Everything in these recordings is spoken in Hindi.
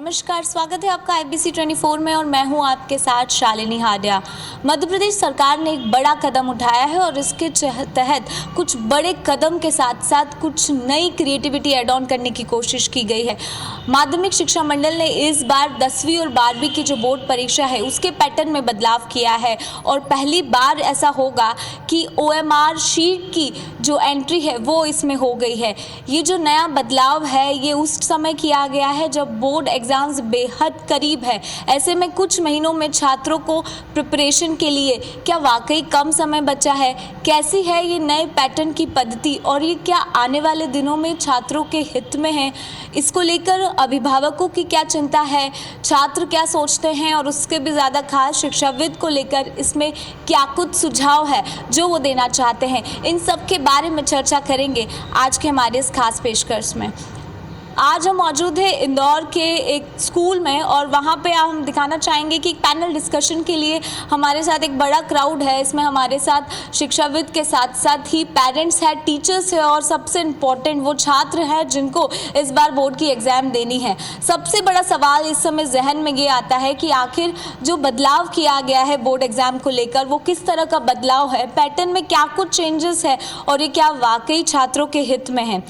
नमस्कार, स्वागत है आपका IBC 24 में और मैं हूं आपके साथ शालिनी हाडिया। मध्य प्रदेश सरकार ने एक बड़ा कदम उठाया है और इसके तहत कुछ बड़े कदम के साथ साथ कुछ नई क्रिएटिविटी ऐड ऑन करने की कोशिश की गई है। माध्यमिक शिक्षा मंडल ने इस बार 10वीं और 12वीं की जो बोर्ड परीक्षा है उसके पैटर्न में बदलाव किया है और पहली बार ऐसा होगा कि OMR शीट की जो एंट्री है वो इसमें हो गई है। ये जो नया बदलाव है ये उस समय किया गया है जब बोर्ड एग्ज़ाम्स बेहद करीब है। ऐसे में कुछ महीनों में छात्रों को प्रिपरेशन के लिए क्या वाकई कम समय बचा है? कैसी है ये नए पैटर्न की पद्धति और ये क्या आने वाले दिनों में छात्रों के हित में है? इसको लेकर अभिभावकों की क्या चिंता है, छात्र क्या सोचते हैं और उसके भी ज़्यादा खास शिक्षाविद को लेकर इसमें क्या कुछ सुझाव है जो वो देना चाहते हैं, इन सब के बारे में चर्चा करेंगे आज के हमारे इस खास पेशकश में। आज हम मौजूद हैं इंदौर के एक स्कूल में और वहाँ पे हम दिखाना चाहेंगे कि एक पैनल डिस्कशन के लिए हमारे साथ एक बड़ा क्राउड है। इसमें हमारे साथ शिक्षाविद के साथ साथ ही पेरेंट्स हैं, टीचर्स हैं और सबसे इम्पोर्टेंट वो छात्र हैं जिनको इस बार बोर्ड की एग्ज़ाम देनी है। सबसे बड़ा सवाल इस समय जहन में ये आता है कि आखिर जो बदलाव किया गया है बोर्ड एग्ज़ाम को लेकर वो किस तरह का बदलाव है, पैटर्न में क्या कुछ चेंजेस है और ये क्या वाकई छात्रों के हित में है।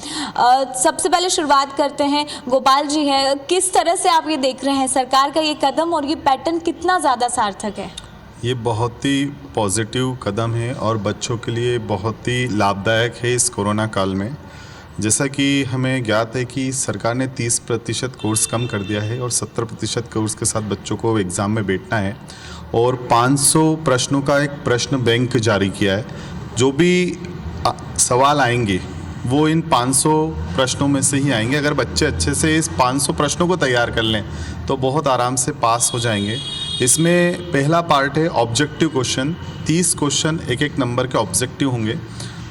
सबसे पहले शुरुआत करते हैं, गोपाल जी हैं, किस तरह से आप ये देख रहे हैं सरकार का ये कदम और ये पैटर्न कितना ज़्यादा सार्थक है? ये बहुत ही पॉजिटिव कदम है और बच्चों के लिए बहुत ही लाभदायक है इस कोरोना काल में। जैसा कि हमें ज्ञात है कि सरकार ने 30% कोर्स कम कर दिया है और 70% कोर्स के साथ बच्चों को एग्ज़ाम में बैठना है और 500 प्रश्नों का एक प्रश्न बैंक जारी किया है। जो भी सवाल आएंगे वो इन 500 प्रश्नों में से ही आएंगे। अगर बच्चे अच्छे से इस 500 प्रश्नों को तैयार कर लें तो बहुत आराम से पास हो जाएंगे। इसमें पहला पार्ट है ऑब्जेक्टिव क्वेश्चन, 30 क्वेश्चन एक नंबर के ऑब्जेक्टिव होंगे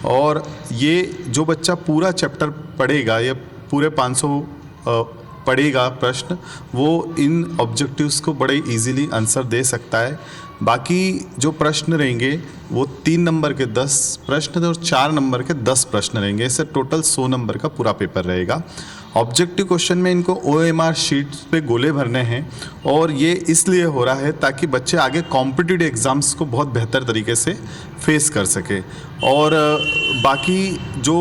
और ये जो बच्चा पूरा चैप्टर पढ़ेगा या पूरे 500 पढ़ेगा प्रश्न, वो इन ऑब्जेक्टिव्स को बड़े इजीली आंसर दे सकता है। बाकी जो प्रश्न रहेंगे वो 3 नंबर के 10 प्रश्न और 4 नंबर के 10 प्रश्न रहेंगे। इससे टोटल 100 नंबर का पूरा पेपर रहेगा। ऑब्जेक्टिव क्वेश्चन में इनको OMR शीट पे गोले भरने हैं और ये इसलिए हो रहा है ताकि बच्चे आगे कॉम्पिटिटिव एग्ज़ाम्स को बहुत बेहतर तरीके से फेस कर सके और बाकी जो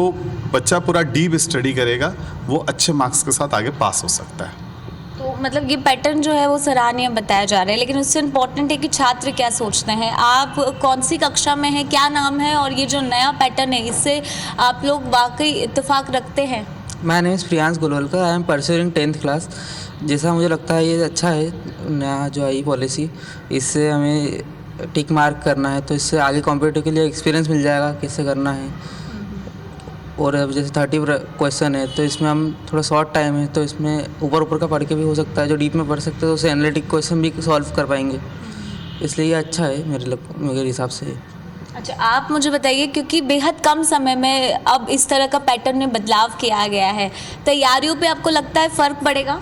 बच्चा पूरा डीप स्टडी करेगा वो अच्छे मार्क्स के साथ आगे पास हो सकता है। तो मतलब ये पैटर्न जो है वो सराहनीय बताया जा रहा है, लेकिन उससे इम्पोर्टेंट है कि छात्र क्या सोचते हैं। आप कौन सी कक्षा में हैं, क्या नाम है और ये जो नया पैटर्न है इससे आप लोग वाकई इत्तेफाक रखते हैं? My name is Priyansh Golwalkar, I am pursuing 10th class. जैसा मुझे लगता है ये अच्छा है नया जो आई पॉलिसी, इससे हमें टिक मार्क करना है तो इससे आगे कॉम्पिटिटिव के लिए एक्सपीरियंस मिल जाएगा कैसे करना है। और अब जैसे 30 क्वेश्चन है तो इसमें हम थोड़ा शॉर्ट टाइम है तो इसमें ऊपर का पढ़ के भी हो सकता है, जो डीप में पढ़ सकते हैं तो उसे एनालिटिक क्वेश्चन भी सॉल्व कर पाएंगे। इसलिए ये अच्छा है मेरे हिसाब से। अच्छा, आप मुझे बताइए, क्योंकि बेहद कम समय में अब इस तरह का पैटर्न में बदलाव किया गया है, तैयारियों पे आपको लगता है फ़र्क पड़ेगा?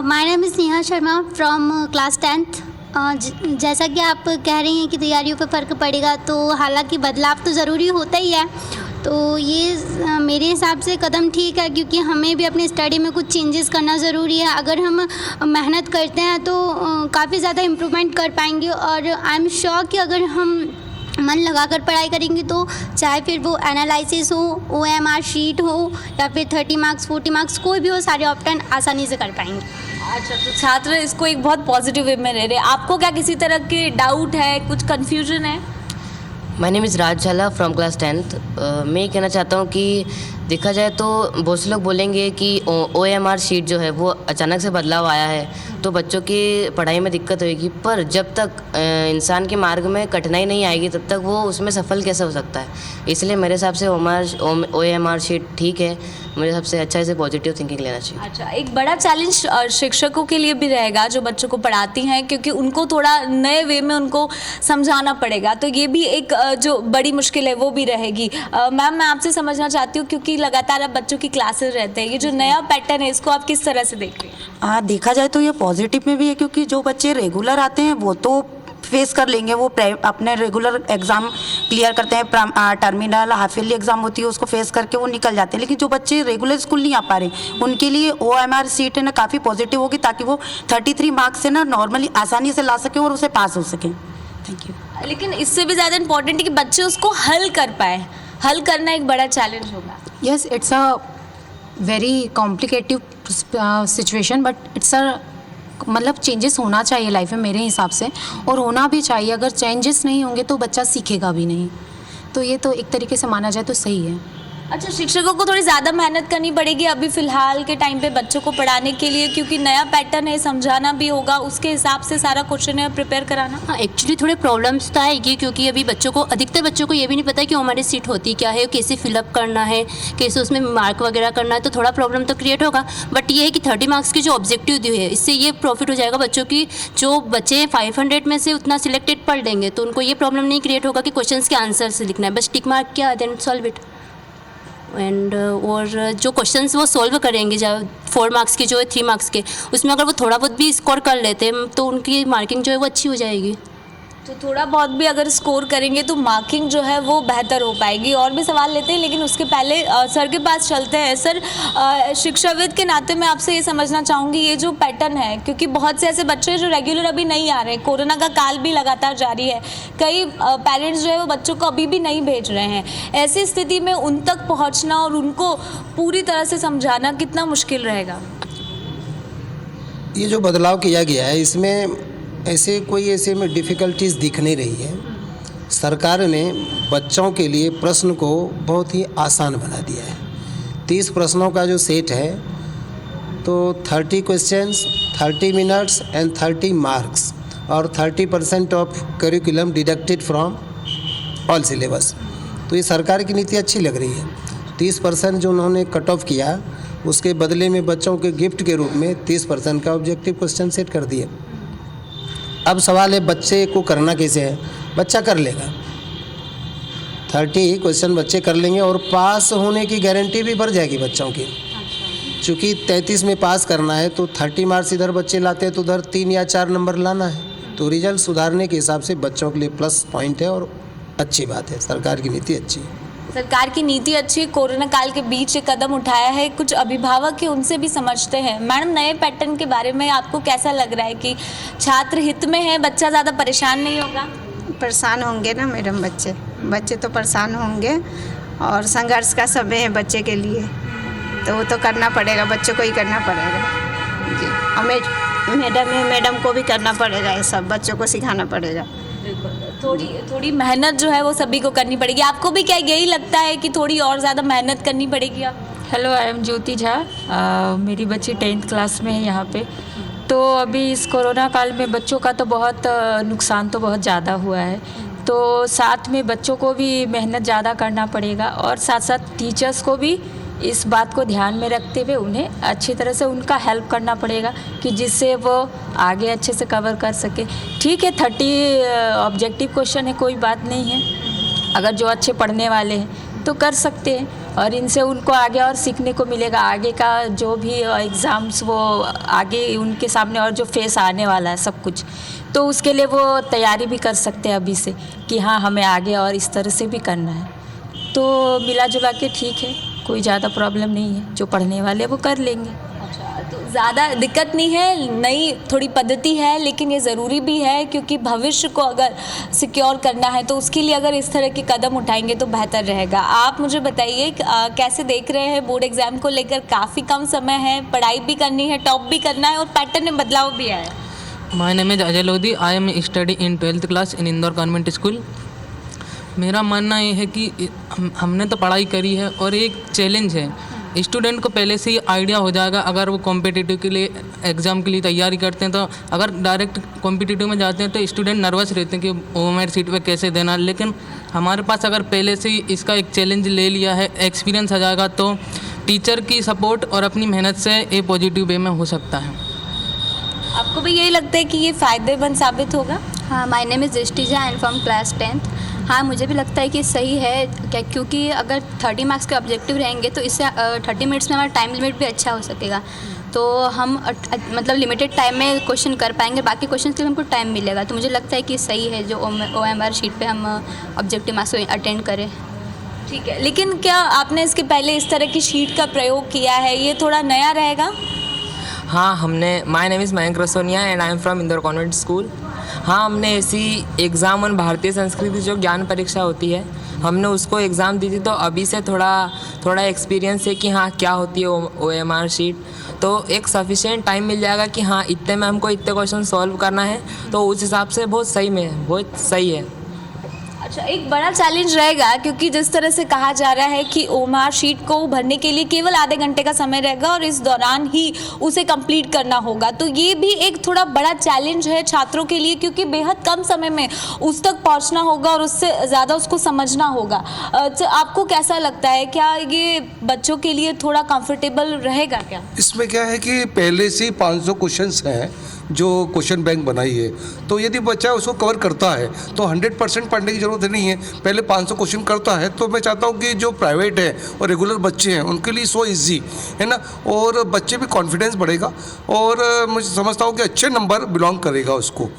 My name is Neha Sharma from class 10th। जैसा कि आप कह रही हैं कि तैयारियों पे फ़र्क पड़ेगा, तो हालांकि बदलाव तो ज़रूरी होता ही है। तो ये मेरे हिसाब से कदम ठीक है क्योंकि हमें भी अपनी स्टडी में कुछ चेंजेस करना ज़रूरी है। अगर हम मेहनत करते हैं तो काफ़ी ज़्यादा इम्प्रूवमेंट कर पाएंगे और आई एम श्योर कि अगर हम मन लगाकर पढ़ाई करेंगे तो चाहे फिर वो एनालिसिस हो, OMR शीट हो या फिर 30 मार्क्स 40 मार्क्स कोई भी हो, सारे ऑप्शन आसानी से कर पाएंगे। अच्छा, तो छात्र इसको एक बहुत पॉजिटिव वे में ले रहे हैं। आपको क्या किसी तरह के डाउट है, कुछ कन्फ्यूजन है? माय नेम इज़ राज झाला फ्रॉम क्लास 10th। मैं ये कहना चाहता हूँ कि देखा जाए तो बहुत से लोग बोलेंगे कि OMR शीट जो है वो अचानक से बदलाव आया है तो बच्चों की पढ़ाई में दिक्कत होगी, पर जब तक इंसान के मार्ग में कठिनाई नहीं आएगी तब तक वो उसमें सफल कैसे हो सकता है। इसलिए मेरे हिसाब से OMR शीट ठीक है। मेरे हिसाब से अच्छा इसे पॉजिटिव थिंकिंग लेना चाहिए। अच्छा, एक बड़ा चैलेंज शिक्षकों के लिए भी रहेगा जो बच्चों को पढ़ाती हैं, क्योंकि उनको थोड़ा नए वे में उनको समझाना पड़ेगा, तो ये भी एक जो बड़ी मुश्किल है वो भी रहेगी। मैम, मैं आपसे समझना चाहती हूँ, क्योंकि लगातार अब बच्चों की क्लासेस रहते हैं, ये जो नया पैटर्न है इसको आप किस तरह से देख रहे हैं? देखा जाए तो ये पॉजिटिव में भी है क्योंकि जो बच्चे रेगुलर आते हैं वो तो फेस कर लेंगे, वो अपने रेगुलर एग्ज़ाम क्लियर करते हैं, टर्मिनल हाफ ईयरली एग्ज़ाम होती है उसको फेस करके वो निकल जाते हैं। लेकिन जो बच्चे रेगुलर स्कूल नहीं आ पा रहे उनके लिए OMR सीट है ना काफ़ी पॉजिटिव होगी, ताकि वो 33 मार्क्स से ना नॉर्मली आसानी से ला सकें और उसे पास हो सकें। Thank you. लेकिन इससे भी ज़्यादा इम्पोर्टेंट है कि बच्चे उसको हल कर पाए। हल करना एक बड़ा चैलेंज होगा। Yes, it's a very complicated situation, but it's a मतलब चेंजेस होना चाहिए लाइफ में मेरे हिसाब से, और होना भी चाहिए। अगर चेंजेस नहीं होंगे तो बच्चा सीखेगा भी नहीं, तो ये तो एक तरीके से माना जाए तो सही है। अच्छा, शिक्षकों को थोड़ी ज़्यादा मेहनत करनी पड़ेगी अभी फ़िलहाल के टाइम पे बच्चों को पढ़ाने के लिए, क्योंकि नया पैटर्न है, समझाना भी होगा, उसके हिसाब से सारा क्वेश्चन है प्रिपेयर कराना। हाँ, एक्चुअली थोड़े प्रॉब्लम्स तो आएगी, क्योंकि अभी बच्चों को, अधिकतर बच्चों को ये भी नहीं पता कि हमारी सीट होती क्या है, कैसे फिलअप करना है, कैसे उसमें मार्क वगैरह करना है, तो थोड़ा प्रॉब्लम तो क्रिएट होगा। बट ये है कि 30 मार्क्स की जो ऑब्जेक्टिव दी है, इससे ये प्रॉफिट हो जाएगा बच्चों की। जो बच्चे 500 में से उतना सिलेक्टेड पढ़ लेंगे तो उनको ये प्रॉब्लम नहीं क्रिएट होगा कि क्वेश्चन के आंसर से लिखना है, बस टिक मार्क किया देन सॉल्व इट। एंड और जो क्वेश्चंस वो सॉल्व करेंगे, जब 4 मार्क्स के जो है 3 मार्क्स के, उसमें अगर वो थोड़ा बहुत भी स्कोर कर लेते हैं तो उनकी मार्किंग जो है वो अच्छी हो जाएगी। तो थोड़ा बहुत भी अगर स्कोर करेंगे तो मार्किंग जो है वो बेहतर हो पाएगी। और भी सवाल लेते हैं, लेकिन उसके पहले सर के पास चलते हैं। सर, शिक्षाविद के नाते मैं आपसे ये समझना चाहूँगी, ये जो पैटर्न है, क्योंकि बहुत से ऐसे बच्चे जो रेगुलर अभी नहीं आ रहे, कोरोना का काल भी लगातार जारी है, कई पेरेंट्स जो है वो बच्चों को अभी भी नहीं भेज रहे हैं। ऐसी स्थिति में उन तक पहुँचना और उनको पूरी तरह से समझाना कितना मुश्किल रहेगा? ये जो बदलाव किया गया है इसमें ऐसे में डिफ़िकल्टीज दिख नहीं रही है। सरकार ने बच्चों के लिए प्रश्न को बहुत ही आसान बना दिया है। 30 प्रश्नों का जो सेट है, तो 30 क्वेश्चंस, 30 मिनट्स एंड 30 मार्क्स, और 30% of curriculum deducted from all syllabus. तो ये सरकार की नीति अच्छी लग रही है। 30% जो उन्होंने कट ऑफ किया, उसके बदले में बच्चों के गिफ्ट के रूप में 30% का ऑब्जेक्टिव क्वेश्चन सेट कर दिए। अब सवाल है बच्चे को करना कैसे है। बच्चा कर लेगा, 30 क्वेश्चन बच्चे कर लेंगे और पास होने की गारंटी भी बढ़ जाएगी बच्चों की। चूँकि 33 में पास करना है तो 30 मार्क्स इधर बच्चे लाते हैं तो उधर 3 या 4 नंबर लाना है। तो रिजल्ट सुधारने के हिसाब से बच्चों के लिए प्लस पॉइंट है और अच्छी बात है। सरकार की नीति अच्छी है। सरकार की नीति अच्छी, कोरोना काल के बीच ये कदम उठाया है। कुछ अभिभावक है, उनसे भी समझते हैं। मैडम, नए पैटर्न के बारे में आपको कैसा लग रहा है कि छात्र हित में है, बच्चा ज़्यादा परेशान नहीं होगा? परेशान होंगे ना मैडम, बच्चे तो परेशान होंगे, और संघर्ष का समय है बच्चे के लिए, तो वो तो करना पड़ेगा, बच्चों को ही करना पड़ेगा जी। हमें मैडम को भी करना पड़ेगा, ये सब बच्चों को सिखाना पड़ेगा। थोड़ी मेहनत जो है वो सभी को करनी पड़ेगी। आपको भी क्या यही लगता है कि थोड़ी और ज़्यादा मेहनत करनी पड़ेगी? आप हेलो, आई एम ज्योति झा। मेरी बच्ची 10th क्लास में है यहाँ पे। तो अभी इस कोरोना काल में बच्चों का तो बहुत नुकसान तो बहुत ज़्यादा हुआ है, तो साथ में बच्चों को भी मेहनत ज़्यादा करना पड़ेगा, और साथ साथ टीचर्स को भी इस बात को ध्यान में रखते हुए उन्हें अच्छी तरह से उनका हेल्प करना पड़ेगा कि जिससे वो आगे अच्छे से कवर कर सके। ठीक है, 30 ऑब्जेक्टिव क्वेश्चन है, कोई बात नहीं है। अगर जो अच्छे पढ़ने वाले हैं तो कर सकते हैं, और इनसे उनको आगे और सीखने को मिलेगा। आगे का जो भी एग्ज़ाम्स वो आगे उनके सामने और जो फेस आने वाला है सब कुछ, तो उसके लिए वो तैयारी भी कर सकते हैं अभी से कि हाँ, हमें आगे और इस तरह से भी करना है। तो मिला जुला के ठीक है, कोई ज़्यादा प्रॉब्लम नहीं है। जो पढ़ने वाले वो कर लेंगे। अच्छा, तो ज़्यादा दिक्कत नहीं है, नई थोड़ी पद्धति है, लेकिन ये ज़रूरी भी है, क्योंकि भविष्य को अगर सिक्योर करना है तो उसके लिए अगर इस तरह के कदम उठाएंगे तो बेहतर रहेगा। आप मुझे बताइए कैसे देख रहे हैं बोर्ड एग्ज़ाम को लेकर? काफ़ी कम समय है, पढ़ाई भी करनी है, टॉप भी करना है, और पैटर्न में बदलाव भी आया है। My name is Ajay Lodhi. I am study in 12th class in Indore convent school. मेरा मानना ये है कि हमने तो पढ़ाई करी है, और एक चैलेंज है, स्टूडेंट को पहले से ही आइडिया हो जाएगा। अगर वो कॉम्पिटिटिव के लिए एग्ज़ाम के लिए तैयारी करते हैं, तो अगर डायरेक्ट कॉम्पिटिटिव में जाते हैं तो स्टूडेंट नर्वस रहते हैं कि OMR सीट पे कैसे देना। लेकिन हमारे पास अगर पहले से ही इसका एक चैलेंज ले लिया है, एक्सपीरियंस आ जाएगा, तो टीचर की सपोर्ट और अपनी मेहनत से ये पॉजिटिव वे में हो सकता है। आपको भी यही लगता है कि ये फ़ायदेमंद साबित होगा? हाँ, माय नेम इज़ दृष्टि Jha and from class 10th। हाँ, मुझे भी लगता है कि सही है क्या, क्योंकि अगर 30 मार्क्स के ऑब्जेक्टिव रहेंगे तो इससे 30 मिनट्स में हमारा टाइम लिमिट भी अच्छा हो सकेगा। तो हम मतलब लिमिटेड टाइम में क्वेश्चन कर पाएंगे, बाकी क्वेश्चन के लिए हमको टाइम मिलेगा। तो मुझे लगता है कि सही है जो OMR शीट पे हम ऑब्जेक्टिव मार्क्स अटेंड करें। ठीक है, लेकिन क्या आपने इसके पहले इस तरह की शीट का प्रयोग किया है? ये थोड़ा नया रहेगा। हाँ, हमने my name is Mayank Rasoniya and I am from Indore convent school. हाँ, हमने ऐसी एग्ज़ाम ऑन भारतीय संस्कृति जो ज्ञान परीक्षा होती है, हमने उसको एग्ज़ाम दी थी। तो अभी से थोड़ा एक्सपीरियंस है कि हाँ क्या होती है OMR शीट। तो एक सफिशिएंट टाइम मिल जाएगा कि हाँ इतने में हमको इतने क्वेश्चन सॉल्व करना है, तो उस हिसाब से बहुत सही है। अच्छा, एक बड़ा चैलेंज रहेगा क्योंकि जिस तरह से कहा जा रहा है कि OMR शीट को भरने के लिए केवल आधे घंटे का समय रहेगा और इस दौरान ही उसे कंप्लीट करना होगा। तो ये भी एक थोड़ा बड़ा चैलेंज है छात्रों के लिए, क्योंकि बेहद कम समय में उस तक पहुंचना होगा और उससे ज़्यादा उसको समझना होगा। तो आपको कैसा लगता है, क्या ये बच्चों के लिए थोड़ा कंफर्टेबल रहेगा क्या? इसमें क्या है कि पहले से 500 क्वेश्चंस हैं जो क्वेश्चन बैंक बनाई है, तो यदि बच्चा उसको कवर करता है तो 100% पढ़ने की ज़रूरत नहीं है। पहले 500 क्वेश्चन करता है, तो मैं चाहता हूँ कि जो प्राइवेट है और रेगुलर बच्चे हैं उनके लिए सो इजी है ना, और बच्चे भी कॉन्फिडेंस बढ़ेगा और मुझे समझता हूँ कि अच्छे नंबर बिलोंग करेगा उसको।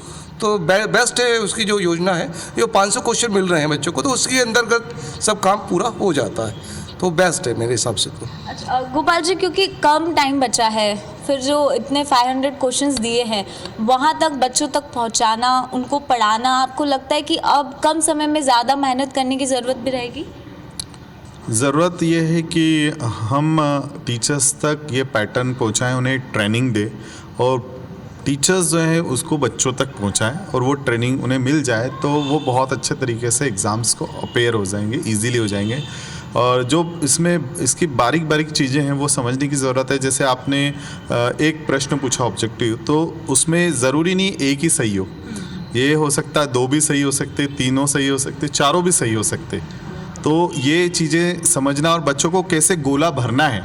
तो बेस्ट है उसकी जो योजना है, जो 500 क्वेश्चन मिल रहे हैं बच्चों को, तो उसके अंतर्गत सब काम पूरा हो जाता है, तो बेस्ट है मेरे हिसाब से। तो अच्छा गोपाल जी, क्योंकि कम टाइम बचा है, फिर जो इतने 500 क्वेश्चंस दिए हैं वहाँ तक बच्चों तक पहुँचाना, उनको पढ़ाना, आपको लगता है कि अब कम समय में ज़्यादा मेहनत करने की ज़रूरत भी रहेगी? ज़रूरत ये है कि हम टीचर्स तक ये पैटर्न पहुँचाएँ, उन्हें ट्रेनिंग दे और टीचर्स जो है उसको बच्चों तक पहुँचाएँ और वो ट्रेनिंग उन्हें मिल जाए तो वो बहुत अच्छे तरीके से एग्ज़ाम्स को अपेयर हो जाएंगे, ईजीली हो जाएंगे। और जो इसकी बारीक बारीक चीज़ें हैं वो समझने की ज़रूरत है। जैसे आपने एक प्रश्न पूछा ऑब्जेक्टिव, तो उसमें ज़रूरी नहीं एक ही सही हो, ये हो सकता है 2 भी सही हो सकते, 3 सही हो सकते, 4 भी सही हो सकते। तो ये चीज़ें समझना और बच्चों को कैसे गोला भरना है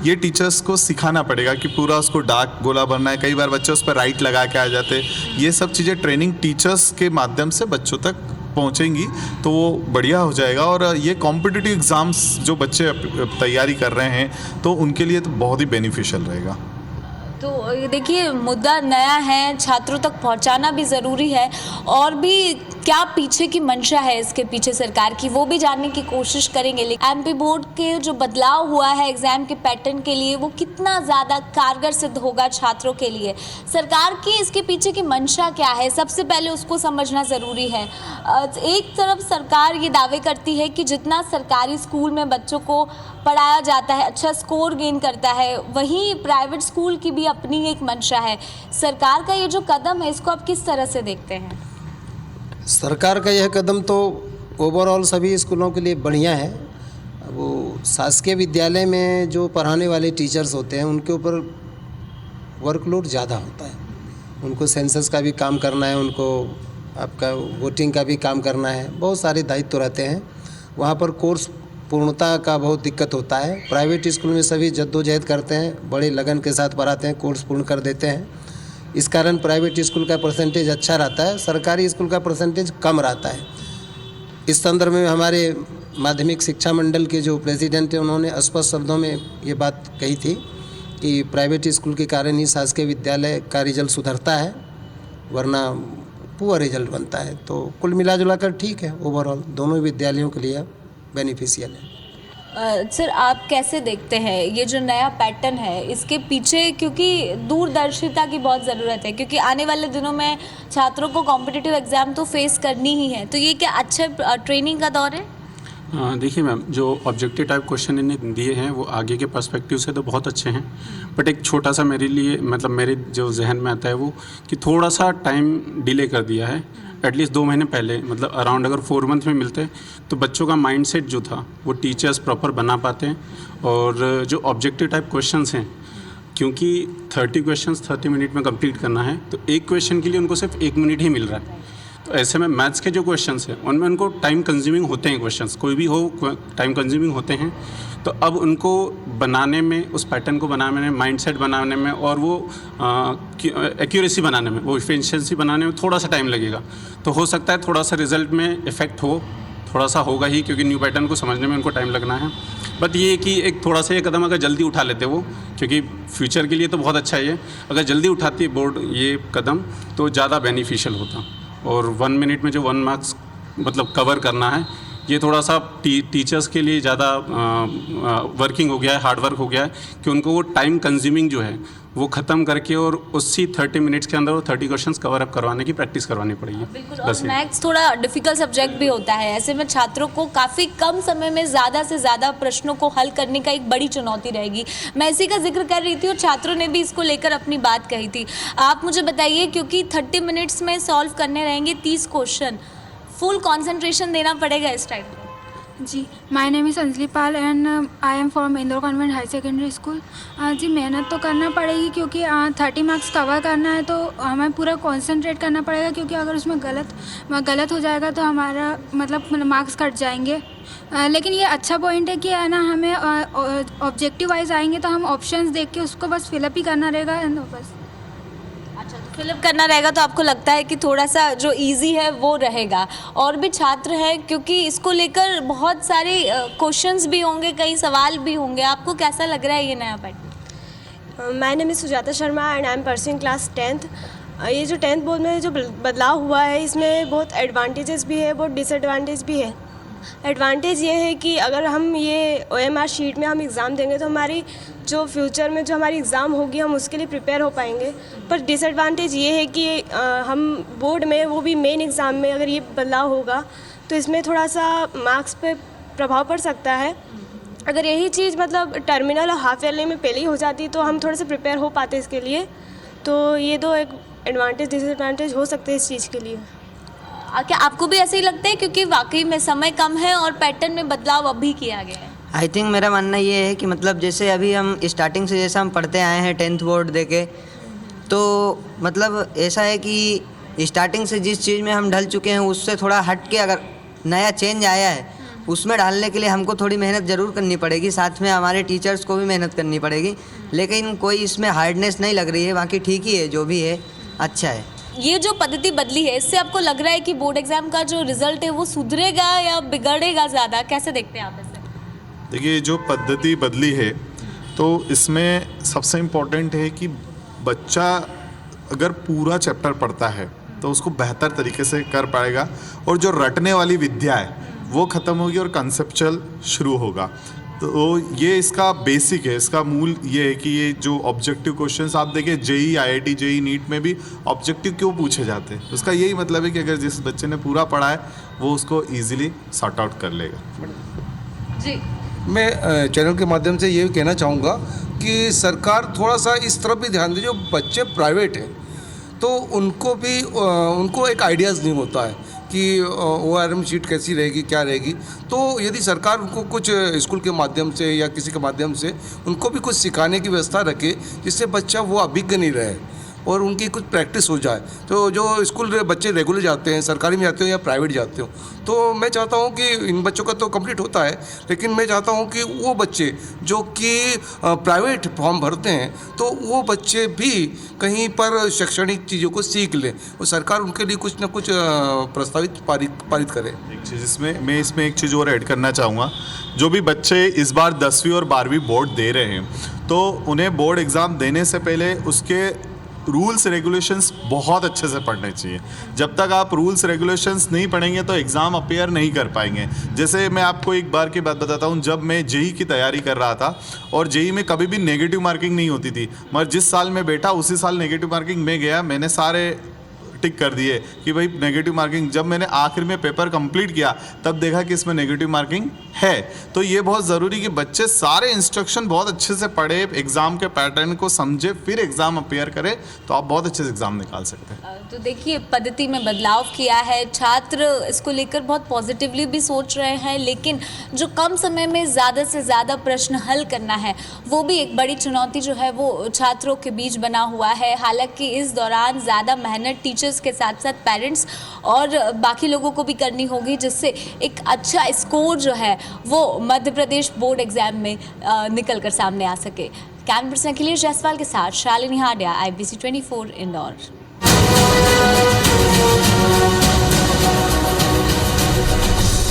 ये टीचर्स को सिखाना पड़ेगा कि पूरा उसको डार्क गोला भरना है। कई बार बच्चे उस पर राइट लगा के आ जाते, ये सब चीज़ें ट्रेनिंग टीचर्स के माध्यम से बच्चों तक पहुंचेंगी तो वो बढ़िया हो जाएगा। और ये कॉम्पिटिटिव एग्ज़ाम्स जो बच्चे तैयारी कर रहे हैं तो उनके लिए तो बहुत ही बेनिफिशियल रहेगा। तो देखिए, मुद्दा नया है, छात्रों तक पहुंचाना भी ज़रूरी है, और भी क्या पीछे की मंशा है इसके पीछे सरकार की, वो भी जानने की कोशिश करेंगे। लेकिन MP बोर्ड के जो बदलाव हुआ है एग्ज़ाम के पैटर्न के लिए, वो कितना ज़्यादा कारगर सिद्ध होगा छात्रों के लिए, सरकार की इसके पीछे की मंशा क्या है, सबसे पहले उसको समझना ज़रूरी है। एक तरफ सरकार ये दावे करती है कि जितना सरकारी स्कूल में बच्चों को पढ़ाया जाता है, अच्छा स्कोर गेन करता है, वहीं प्राइवेट स्कूल की भी अपनी एक मंशा है। सरकार का ये जो कदम है इसको आप किस तरह से देखते हैं? सरकार का यह कदम तो ओवरऑल सभी स्कूलों के लिए बढ़िया है। वो शासकीय विद्यालय में जो पढ़ाने वाले टीचर्स होते हैं उनके ऊपर वर्कलोड ज़्यादा होता है, उनको सेंसस का भी काम करना है, उनको आपका वोटिंग का भी काम करना है, बहुत सारे दायित्व रहते हैं। वहाँ पर कोर्स पूर्णता का बहुत दिक्कत होता है। प्राइवेट स्कूल में सभी जद्दोजहद करते हैं, बड़े लगन के साथ पढ़ाते हैं, कोर्स पूर्ण कर देते हैं। इस कारण प्राइवेट स्कूल का परसेंटेज अच्छा रहता है, सरकारी स्कूल का परसेंटेज कम रहता है। इस संदर्भ में हमारे माध्यमिक शिक्षा मंडल के जो प्रेसिडेंट हैं उन्होंने स्पष्ट शब्दों में ये बात कही थी कि प्राइवेट स्कूल के कारण ही शासकीय विद्यालय का रिजल्ट सुधरता है, वरना पुअर रिजल्ट बनता है। तो कुल मिला जुला कर ठीक है, ओवरऑल दोनों विद्यालयों के लिए बेनिफिशियल है। सर, आप कैसे देखते हैं ये जो नया पैटर्न है इसके पीछे, क्योंकि दूरदर्शिता की बहुत ज़रूरत है, क्योंकि आने वाले दिनों में छात्रों को कॉम्पिटिटिव एग्ज़ाम तो फेस करनी ही है, तो ये क्या अच्छे ट्रेनिंग का दौर है? देखिए मैम, जो ऑब्जेक्टिव टाइप क्वेश्चन इन्हें दिए हैं वो आगे के पर्सपेक्टिव से तो बहुत अच्छे हैं, बट एक छोटा सा मेरे लिए मतलब मेरे जो जहन में आता है वो कि थोड़ा सा टाइम डिले कर दिया है। एटलीस्ट 2 महीने पहले, मतलब अराउंड अगर 4 मंथ में मिलते तो बच्चों का माइंडसेट जो था वो टीचर्स प्रॉपर बना पाते हैं। और जो ऑब्जेक्टिव टाइप क्वेश्चंस हैं, क्योंकि 30 क्वेश्चंस 30 मिनट में कंप्लीट करना है, तो एक क्वेश्चन के लिए उनको सिर्फ 1 मिनट ही मिल रहा है। तो ऐसे में मैथ्स के जो क्वेश्चंस हैं उनमें उनको टाइम कंज्यूमिंग होते हैं, क्वेश्चंस कोई भी हो टाइम कंज्यूमिंग होते हैं। तो अब उनको बनाने में, उस पैटर्न को बनाने में, माइंडसेट बनाने में और वो एक्यूरेसी बनाने में, वो एफिशिएंसी बनाने में थोड़ा सा टाइम लगेगा। तो हो सकता है थोड़ा सा रिजल्ट में इफ़ेक्ट हो, थोड़ा सा होगा ही, क्योंकि न्यू पैटर्न को समझने में उनको टाइम लगना है। बट ये कि एक थोड़ा सा ये कदम अगर जल्दी उठा लेते वो, क्योंकि फ्यूचर के लिए तो बहुत अच्छा है ये, अगर जल्दी उठाती बोर्ड ये कदम तो ज़्यादा बेनिफिशियल होता। और 1 मिनट में जो 1 मार्क्स मतलब कवर करना है, ये थोड़ा सा टीचर्स के लिए ज़्यादा वर्किंग हो गया है, हार्ड वर्क हो गया है कि उनको वो टाइम कंज्यूमिंग जो है वो ख़त्म करके और उसी 30 मिनट्स के अंदर वो 30 क्वेश्चंस कवर अप करवाने की प्रैक्टिस करवानी पड़ेगी। बिल्कुल, और मैथ्स थोड़ा डिफिकल्ट सब्जेक्ट भी होता है, ऐसे में छात्रों को काफ़ी कम समय में ज़्यादा से ज़्यादा प्रश्नों को हल करने का एक बड़ी चुनौती रहेगी। मैं इसी का जिक्र कर रही थी और छात्रों ने भी इसको लेकर अपनी बात कही थी। आप मुझे बताइए, क्योंकि 30 मिनट्स में सॉल्व करने रहेंगे 30 क्वेश्चन, फुल कॉन्सेंट्रेशन देना पड़ेगा इस टाइम पे। जी, my name is Anjali Pal and I am from Indore convent high secondary school. जी, मेहनत तो करना पड़ेगी क्योंकि 30 मार्क्स कवर करना है तो हमें पूरा कंसंट्रेट करना पड़ेगा, क्योंकि अगर उसमें गलत हो जाएगा तो हमारा मतलब मार्क्स कट जाएंगे। लेकिन ये अच्छा पॉइंट है कि है ना, हमें ऑब्जेक्टिव वाइज आएंगे तो हम ऑप्शंस देख के उसको बस फिलअप ही करना रहेगा एंड बस। अच्छा, तो फिलअप करना रहेगा तो आपको लगता है कि थोड़ा सा जो इजी है वो रहेगा। और भी छात्र हैं, क्योंकि इसको लेकर बहुत सारे क्वेश्चंस भी होंगे, कई सवाल भी होंगे, आपको कैसा लग रहा है ये नया pattern? My name is Sujata Sharma and I M pursuing class 10th। ये जो 10th बोर्ड में जो बदलाव हुआ है, इसमें बहुत एडवांटेजेस भी है, बहुत डिसएडवांटेज भी है। एडवांटेज ये है कि अगर हम ये OMR शीट में हम एग्ज़ाम देंगे तो हमारी जो फ्यूचर में जो हमारी एग्ज़ाम होगी हम उसके लिए प्रिपेयर हो पाएंगे। पर डिसएडवांटेज ये है कि हम बोर्ड में, वो भी मेन एग्ज़ाम में, अगर ये बदलाव होगा तो इसमें थोड़ा सा मार्क्स पे प्रभाव पड़ सकता है। अगर यही चीज़ मतलब टर्मिनल और हाफ ईयरली में पहले ही हो जाती तो हम थोड़े से प्रिपेयर हो पाते इसके लिए। तो ये दो एक एडवांटेज डिसएडवांटेज हो सकते हैं इस चीज़ के लिए। क्या आपको भी ऐसे ही लगता है, क्योंकि वाकई में समय कम है और पैटर्न में बदलाव अभी किया गया है? आई थिंक मेरा मानना ये है कि मतलब जैसे अभी हम स्टार्टिंग से जैसे हम पढ़ते आए हैं 10th बोर्ड देके, तो मतलब ऐसा है कि स्टार्टिंग से जिस चीज़ में हम ढल चुके हैं उससे थोड़ा हट के अगर नया चेंज आया है उसमें डालने के लिए हमको थोड़ी मेहनत ज़रूर करनी पड़ेगी, साथ में हमारे टीचर्स को भी मेहनत करनी पड़ेगी। लेकिन कोई इसमें हार्डनेस नहीं लग रही है, बाकी ठीक ही है, जो भी है अच्छा है। ये जो पद्धति बदली है, इससे आपको लग रहा है कि बोर्ड एग्जाम का जो रिजल्ट है वो सुधरेगा या बिगड़ेगा ज़्यादा? कैसे देखते हैं आप इसे? देखिए, जो पद्धति बदली है तो इसमें सबसे इम्पोर्टेंट है कि बच्चा अगर पूरा चैप्टर पढ़ता है तो उसको बेहतर तरीके से कर पाएगा, और जो रटने वाली विद्या है वो ख़त्म होगी और कंसेप्चुअल शुरू होगा। तो ये इसका बेसिक है, इसका मूल ये है कि ये जो ऑब्जेक्टिव क्वेश्चंस आप देखिए JEE IIT JEE नीट में भी ऑब्जेक्टिव क्यों पूछे जाते हैं, उसका यही मतलब है कि अगर जिस बच्चे ने पूरा पढ़ा है वो उसको ईजिली सॉर्ट आउट कर लेगा। जी, मैं चैनल के माध्यम से ये कहना चाहूँगा कि सरकार थोड़ा सा इस तरफ भी ध्यान दे, जो बच्चे प्राइवेट हैं तो उनको भी उनको एक आइडियाज़ नहीं होता है कि ORM शीट कैसी रहेगी, क्या रहेगी। तो यदि सरकार उनको कुछ स्कूल के माध्यम से या किसी के माध्यम से उनको भी कुछ सिखाने की व्यवस्था रखे, जिससे बच्चा वो अभिज्ञ नहीं रहे और उनकी कुछ प्रैक्टिस हो जाए। तो जो स्कूल बच्चे रेगुलर जाते हैं, सरकारी में जाते हो या प्राइवेट जाते हो, तो मैं चाहता हूं कि इन बच्चों का तो कंप्लीट होता है, लेकिन मैं चाहता हूं कि वो बच्चे जो कि प्राइवेट फॉर्म भरते हैं तो वो बच्चे भी कहीं पर शैक्षणिक चीज़ों को सीख लें और सरकार उनके लिए कुछ ना कुछ प्रस्तावित पारित करे। एक चीज़ इसमें एक चीज़ और ऐड करना चाहूँगा, जो भी बच्चे इस बार 10वीं और 12वीं बोर्ड दे रहे हैं तो उन्हें बोर्ड एग्ज़ाम देने से पहले उसके रूल्स रेगुलेशंस बहुत अच्छे से पढ़ने चाहिए। जब तक आप रूल्स रेगुलेशंस नहीं पढ़ेंगे तो एग्ज़ाम अपीयर नहीं कर पाएंगे। जैसे मैं आपको एक बार की बात बताता हूँ, जब मैं JEE की तैयारी कर रहा था और JEE में कभी भी नेगेटिव मार्किंग नहीं होती थी, मगर जिस साल में बैठा उसी साल नेगेटिव मार्किंग में गया, मैंने सारे टिक कर दिए कि भाई नेगेटिव मार्किंग। जब मैंने आखिर में पेपर कंप्लीट किया तब देखा कि इसमें नेगेटिव मार्किंग है। तो ये बहुत ज़रूरी कि बच्चे सारे इंस्ट्रक्शन बहुत अच्छे से पढ़े, एग्ज़ाम के पैटर्न को समझे, फिर एग्ज़ाम अपीयर करें, तो आप बहुत अच्छे से एग्ज़ाम निकाल सकते हैं। तो देखिए, पद्धति में बदलाव किया है, छात्र इसको लेकर बहुत पॉजिटिवली भी सोच रहे हैं, लेकिन जो कम समय में ज़्यादा से ज़्यादा प्रश्न हल करना है वो भी एक बड़ी चुनौती जो है वो छात्रों के बीच बना हुआ है। हालांकि इस दौरान ज़्यादा मेहनत टीचर्स के साथ साथ पेरेंट्स और बाकी लोगों को भी करनी होगी, जिससे एक अच्छा स्कोर जो है वो मध्य प्रदेश बोर्ड एग्जाम में निकल कर सामने आ सके। कैमरा पर्सन अखिलेश जायसवाल के साथ शालिनी हाडिया, IBC 24 इंदौर।